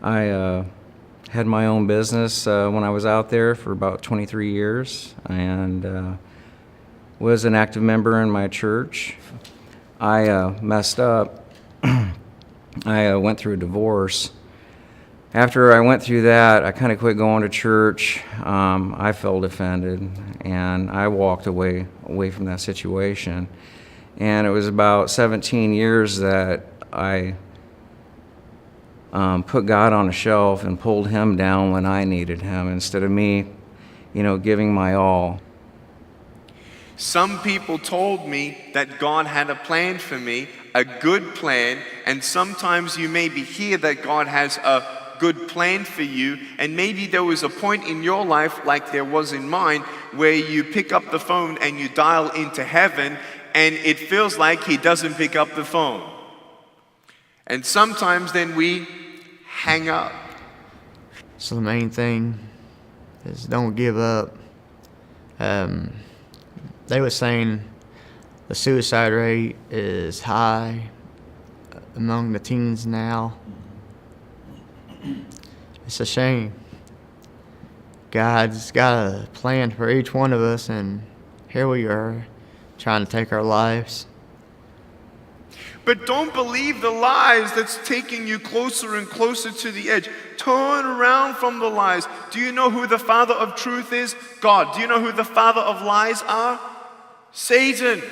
I had my own business when I was out there for about 23 years and was an active member in my church. I messed up. I went through a divorce. After I went through that, I kind of quit going to church. I felt offended, and I walked away from that situation. And it was about 17 years that I put God on a shelf and pulled him down when I needed him instead of me, giving my all. Some people told me that God had a plan for me, a good plan, and sometimes you maybe hear that God has a good plan for you, and maybe there was a point in your life, like there was in mine, where you pick up the phone and you dial into heaven, and it feels like he doesn't pick up the phone. And sometimes then we hang up. So the main thing is don't give up. They were saying the suicide rate is high among the teens now. It's a shame. God's got a plan for each one of us, and here we are trying to take our lives. But don't believe the lies that's taking you closer and closer to the edge. Turn around from the lies. Do you know who the father of truth is? God. Do you know who the father of lies are? Satan.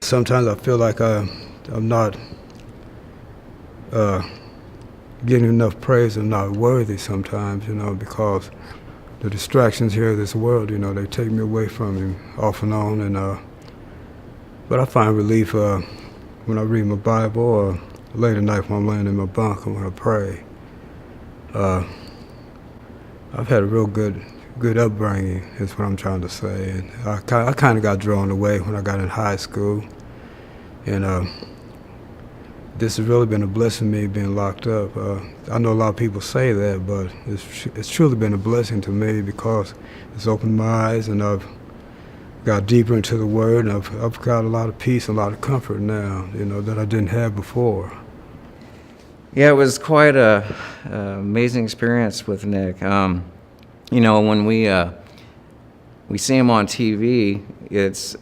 Sometimes I feel like I'm not getting enough praise. I'm not worthy sometimes, because the distractions here of this world, they take me away from him off and on. And but I find relief when I read my Bible, or late at night when I'm laying in my bunk and when I pray. I've had a real good upbringing, is what I'm trying to say. And I kind of got drawn away when I got in high school. And this has really been a blessing to me being locked up. I know a lot of people say that, but it's truly been a blessing to me because it's opened my eyes and I've got deeper into the Word, and I've got a lot of peace and a lot of comfort now, that I didn't have before. Yeah, it was quite a amazing experience with Nick. When we see him on TV, it's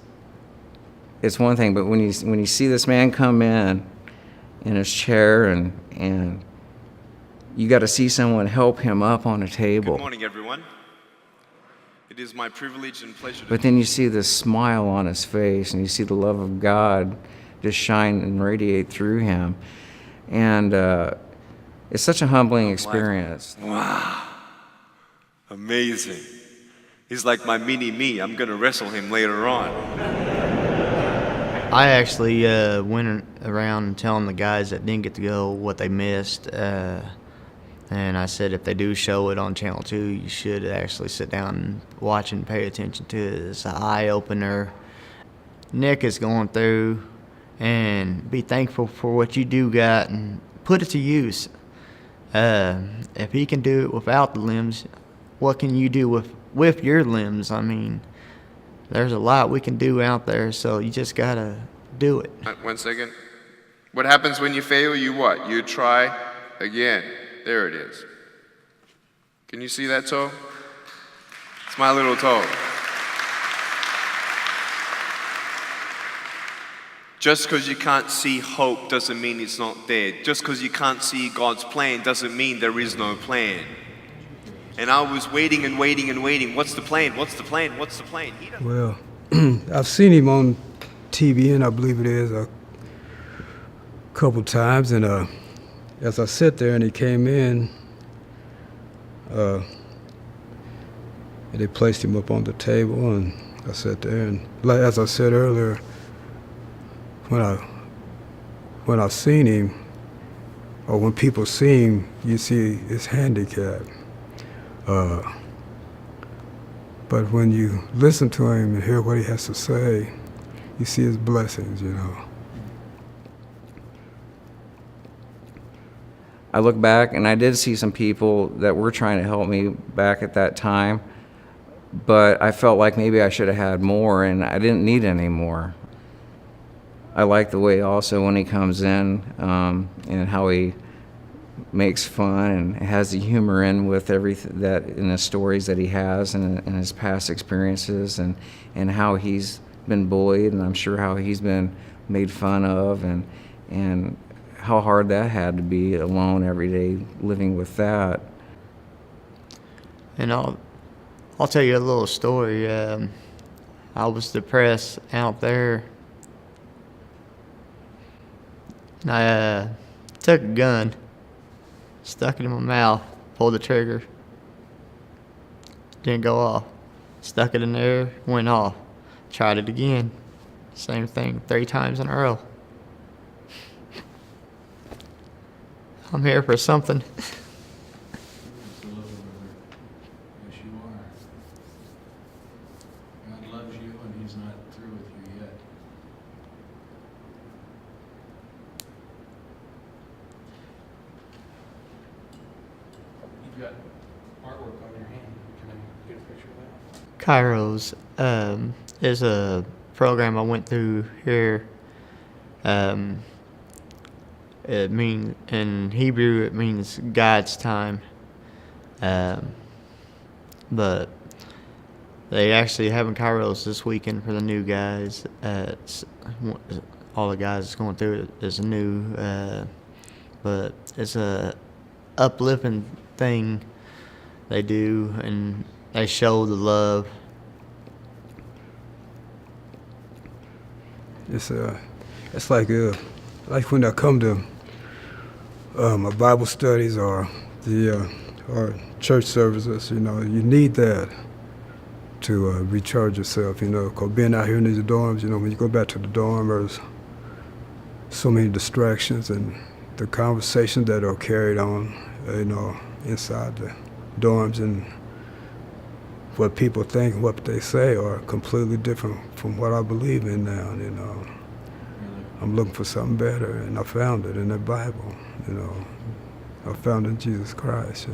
one thing, but when you see this man come in his chair and you got to see someone help him up on a table. Good morning, everyone. It is my privilege and pleasure. But then you see this smile on his face, and you see the love of God just shine and radiate through him. And it's such a humbling experience. Wow. Amazing. He's like my mini-me. I'm going to wrestle him later on. I actually went around telling the guys that didn't get to go what they missed. And I said if they do show it on Channel 2, you should actually sit down and watch and pay attention to it. It's an eye-opener. Nick is going through, and be thankful for what you do got and put it to use. If he can do it without the limbs, what can you do with your limbs? I mean, there's a lot we can do out there, so you just got to do it. 1 second. What happens when you fail? You what? You try again. There it is. Can you see that toe? It's my little toe. Just because you can't see hope doesn't mean it's not there. Just because you can't see God's plan doesn't mean there is no plan. And I was waiting and waiting and waiting. What's the plan? What's the plan? What's the plan? Well, I've seen him on TV, and I believe it is a couple times. And as I sat there and he came in, and they placed him up on the table, and I sat there. And as I said earlier, when I seen him, or when people see him, you see his handicap. But when you listen to him and hear what he has to say, you see his blessings, I look back, and I did see some people that were trying to help me back at that time, but I felt like maybe I should have had more, and I didn't need any more. I like the way also when he comes in and how he makes fun and has the humor in with everything that in the stories that he has and his past experiences and how he's been bullied, and I'm sure how he's been made fun of, and how hard that had to be alone every day living with that. And I'll tell you a little story. I was depressed out there, and I took a gun, stuck it in my mouth, pulled the trigger, didn't go off. Stuck it in there, went off. Tried it again, same thing, 3 times in a row. I'm here for something. Yes, you are. God loves you, and He's not through with you yet. You've got artwork on your hand. Can I get a picture of that? Kairos is a program I went through here. It means in Hebrew it means God's time, but they actually having Kairos this weekend for the new guys. All the guys that's going through it is new, but it's a uplifting thing they do, and they show the love. It's like when I come to my Bible studies or or church services, you need that to recharge yourself, because being out here in these dorms, when you go back to the dorm, there's so many distractions, and the conversations that are carried on, inside the dorms, and what people think, what they say are completely different from what I believe in now, I'm looking for something better, and I found it in the Bible, I found it in Jesus Christ,